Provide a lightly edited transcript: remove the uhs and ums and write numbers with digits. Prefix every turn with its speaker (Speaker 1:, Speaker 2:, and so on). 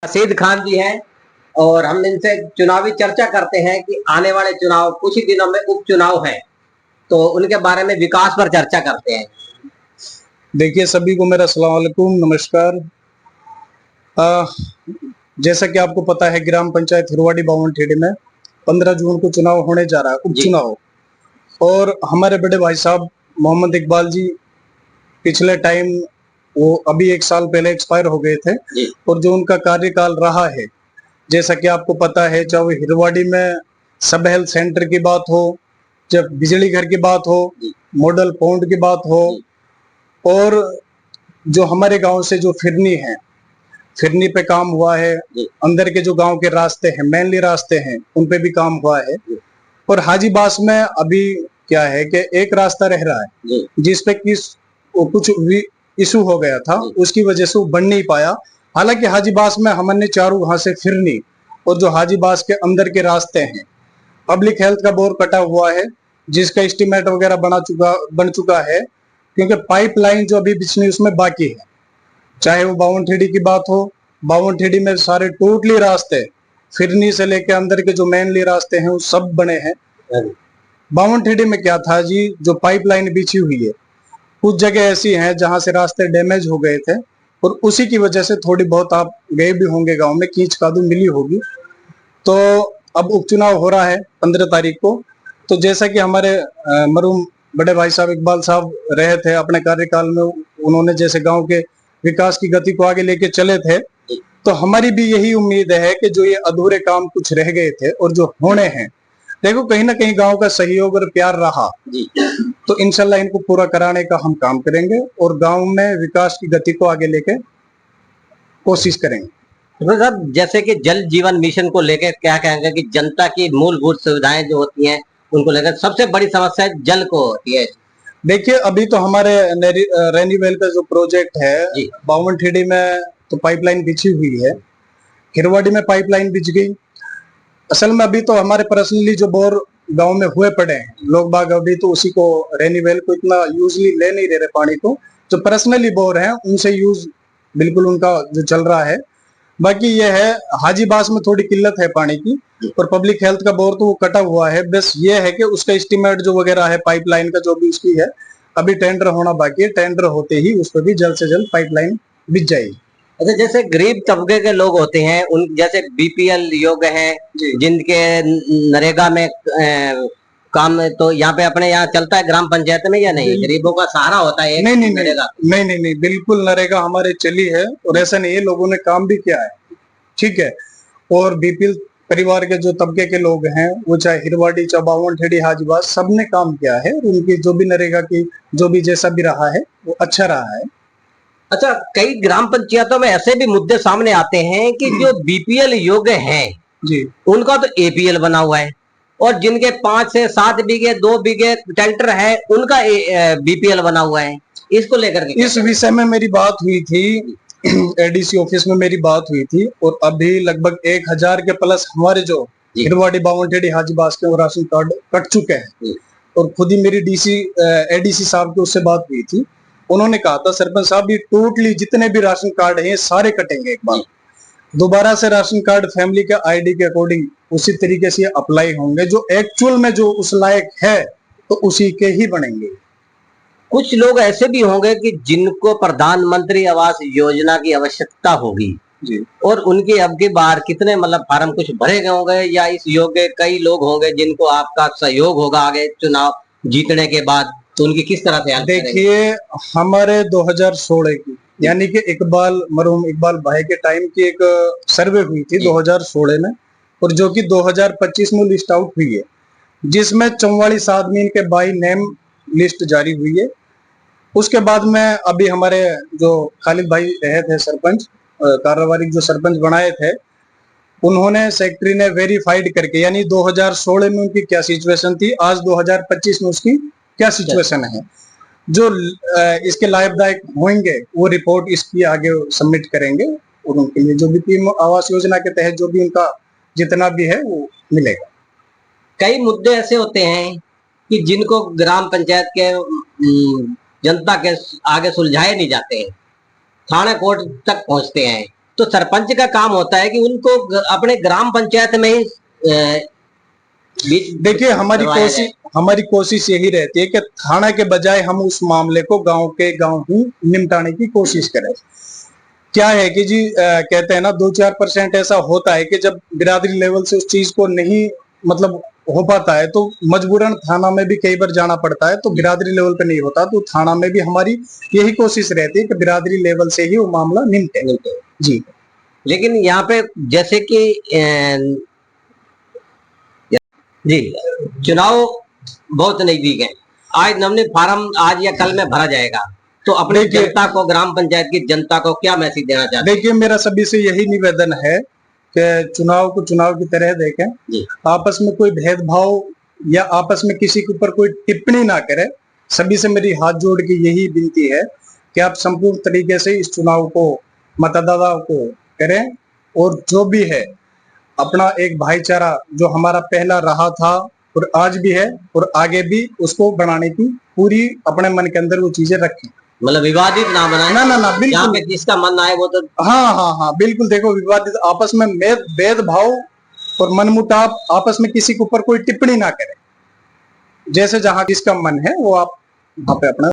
Speaker 1: रशीद खान जी हैं और हम इनसे चुनावी चर्चा करते हैं कि आने वाले चुनाव कुछ ही दिनों में उपचुनाव है, तो उनके बारे में विकास पर चर्चा करते हैं।
Speaker 2: देखिए, सभी को मेरा अस्सलाम वालेकुम, नमस्कार। जैसा कि आपको पता है, ग्राम पंचायत हिरवाड़ी बावनखेड़ी में 15 जून को चुनाव होने जा रहा है, उपचुनाव। और हमारे बड़े भाई साहब मोहम्मद इकबाल जी पिछले टाइम वो अभी 1 साल पहले एक्सपायर हो गए थे, और जो उनका कार्यकाल रहा है, जैसा कि आपको पता है, चाहे हिरवाड़ी में सब हेल्थ सेंटर की बात हो, जब बिजली घर की बात हो, मॉडल पॉन्ड की बात हो, और जो हमारे गांव से जो फिरनी पे काम हुआ है, अंदर के जो गांव के रास्ते हैं, मेनली रास्ते हैं, उन पे भी काम हुआ है। और हाजीबास में अभी क्या है कि एक रास्ता रह रहा है जिसपे कुछ इशू हो गया था, उसकी वजह से वो बन नहीं पाया। हालांकि हाजीबास में हमने चारों घासे फिरनी और जो हाजीबास के अंदर के रास्ते हैं, पब्लिक हेल्थ का बोर कटा हुआ है, जिसका एस्टीमेट वगैरह बन चुका है, क्योंकि पाइपलाइन जो अभी बिछनी उसमें बाकी है। चाहे वो बावनखेड़ी की बात हो, बावनखेड़ी में सारे टोटली रास्ते फिरनी से लेके अंदर के जो मेनली रास्ते हैं वो सब बने हैं। बावनखेड़ी में क्या था जी, जो पाइपलाइन बिछी हुई है, कुछ जगह ऐसी हैं जहां से रास्ते डैमेज हो गए थे, और उसी की वजह से थोड़ी बहुत, आप गए भी होंगे गांव में, कीच कादू मिली होगी। तो अब उपचुनाव हो रहा है 15 तारीख को। तो जैसा कि हमारे मरहूम बड़े भाई साहब इकबाल साहब रहे थे अपने कार्यकाल में, उन्होंने जैसे गांव के विकास की गति को आगे लेके चले थे, तो हमारी भी यही उम्मीद है कि जो ये अधूरे काम कुछ रह गए थे और जो होने हैं, देखो कहीं ना कहीं गांव का सहयोग और प्यार रहा तो इंशाल्लाह इनको पूरा कराने का हम काम करेंगे और गांव में विकास की गति को आगे लेके कोशिश करेंगे।
Speaker 1: तो साहब, जैसे कि जल जीवन मिशन को लेकर क्या कहेंगे कि जनता की मूलभूत सुविधाएं जो होती हैं उनको लेकर सबसे बड़ी समस्या जल को होती है।
Speaker 2: देखिए, अभी तो हमारे रेनीवेल का जो प्रोजेक्ट है, बावनखेड़ी में तो पाइपलाइन बिछी हुई है, हिरवाड़ी में पाइपलाइन बिछ गई। असल में अभी तो हमारे पर्सनली जो बोर गांव में हुए पड़े हैं लोग बाग, अभी तो उसी को रेनीवेल को इतना यूजली ले नहीं रहे पानी को। जो पर्सनली बोर हैं उनसे यूज बिल्कुल उनका जो चल रहा है। बाकी ये है, हाजीबास में थोड़ी किल्लत है पानी की, और पब्लिक हेल्थ का बोर तो वो कटा हुआ है। बस ये है कि उसका एस्टीमेट जो वगैरह है पाइपलाइन का, जो भी उसकी है, अभी टेंडर होना बाकी है। टेंडर होते ही उस पर भी जल्द से जल्द पाइपलाइन बिछ जाएगी।
Speaker 1: अच्छा, जैसे गरीब तबके के लोग होते हैं, उन जैसे बीपीएल योग्य हैं, जिनके नरेगा में काम, तो यहाँ पे अपने यहाँ चलता है ग्राम पंचायत में या नहीं? गरीबों का सहारा होता है?
Speaker 2: नहीं, बिल्कुल नरेगा हमारे चली है, और ऐसा नहीं है, लोगों ने काम भी किया है, ठीक है। और बीपीएल परिवार के जो तबके के लोग हैं, वो चाहे हिरवाड़ी, चाहे बावनखेड़ी, हाजीबास, सबने काम किया है, और उनकी जो भी नरेगा की जो भी जैसा भी रहा है वो अच्छा रहा है।
Speaker 1: अच्छा, कई ग्राम पंचायतों में ऐसे भी मुद्दे सामने आते हैं कि जो बीपीएल योग्य हैं जी, उनका तो एपीएल बना हुआ है, और जिनके 5 से 7 बीघे 2 बीघे ट्रैक्टर है, उनका बीपीएल बना हुआ है। इसको लेकर
Speaker 2: इस विषय में मेरी बात हुई थी, एडीसी ऑफिस में मेरी बात हुई थी, और अभी लगभग 1000 के प्लस हमारे जो हिरवाड़ी, बावनखेड़ी, हाजीबास के राशन कार्ड कट चुके हैं। और खुद ही मेरी एडीसी साहब की उससे बात हुई थी, उन्होंने कहा था, सरपंच साहब, ये टोटली जितने भी राशन कार्ड हैं सारे कटेंगे एक बार। दोबारा से राशन कार्ड फैमिली के आईडी के अकॉर्डिंग उसी तरीके से अप्लाई होंगे, जो एक्चुअल में जो उस लायक है तो उसी के ही बनेंगे।
Speaker 1: कुछ लोग ऐसे भी होंगे कि जिनको प्रधानमंत्री आवास योजना की आवश्यकता होगी जी, और उनकी अब की बार कितने मतलब फार्म कुछ भरे गए होंगे, या इस योग्य कई लोग होंगे जिनको आपका सहयोग होगा आगे चुनाव जीतने के बाद, तो उनकी किस तरह से?
Speaker 2: देखिए, हमारे 2016 की, यानी कि मरहूम इकबाल भाई के टाइम की एक सर्वे हुई थी 2016 में, और जो कि 2025 में लिस्ट आउट हुई है, जिसमें 44 आदमी के बाई नेम लिस्ट जारी हुई है। उसके बाद में अभी हमारे जो खालिद भाई रहे थे सरपंच, कार्यवाही जो सरपंच बनाए थे, उन्होंने सेक्रेटरी ने वेरीफाइड करके, यानी 2016 में उनकी क्या सिचुएशन थी, आज 2025 में उसकी क्या सिचुएशन है, जो इसके लाभदायक होंगे वो रिपोर्ट इसकी आगे सबमिट करेंगे, और उनके लिए जो भी पीएम आवास योजना के तहत जो भी उनका जितना भी है वो मिलेगा।
Speaker 1: कई मुद्दे ऐसे होते हैं कि जिनको ग्राम पंचायत के जनता के आगे सुलझाए नहीं जाते हैं, थाने कोर्ट तक पहुंचते हैं, तो सरपंच का काम होता है कि उनको अपने ग्राम पंचायत में ही
Speaker 2: देखिए हमारी कोशिश यही रहती है कि थाना के बजाय हम उस मामले को गांव के गांव ही निपटाने की कोशिश करें। क्या है कि जी कहते हैं ना 2-4% ऐसा होता है कि जब बिरादरी लेवल से उस चीज को नहीं मतलब हो पाता है तो मजबूरन थाना में भी कई बार जाना पड़ता है, तो बिरादरी लेवल पे नहीं होता तो थाना में भी हमारी यही कोशिश रहती है कि बिरादरी लेवल से ही वो मामला निपटे जी।
Speaker 1: लेकिन यहाँ पे जैसे कि जी चुनाव बहुत नजदीक है, आज हमने फार्म आज या कल में भरा जाएगा, तो अपने जनता को, ग्राम पंचायत की जनता को क्या मैसेज देना चाहते हैं?
Speaker 2: देखिए मेरा सभी से यही निवेदन है कि चुनाव को चुनाव की तरह देखें, आपस में कोई भेदभाव या आपस में किसी के ऊपर कोई टिप्पणी ना करें। सभी से मेरी हाथ जोड़ के यही विनती है कि आप संपूर्ण तरीके से इस चुनाव को मतदाताओं को करें और जो भी है अपना एक भाईचारा जो हमारा पहला रहा था और आज भी है और आगे भी उसको बनाने की पूरी अपने मन के अंदर वो चीजें रखें,
Speaker 1: मतलब विवादित ना बनाए।
Speaker 2: ना बिल्कुल,
Speaker 1: यहाँ पे जिसका मन आए वो तो
Speaker 2: हाँ बिल्कुल। देखो विवादित आपस में भेदभाव और मनमुटाव आपस में किसी के ऊपर कोई टिप्पणी ना करें, जैसे जहां जिसका मन है वो आप वहां पे अपना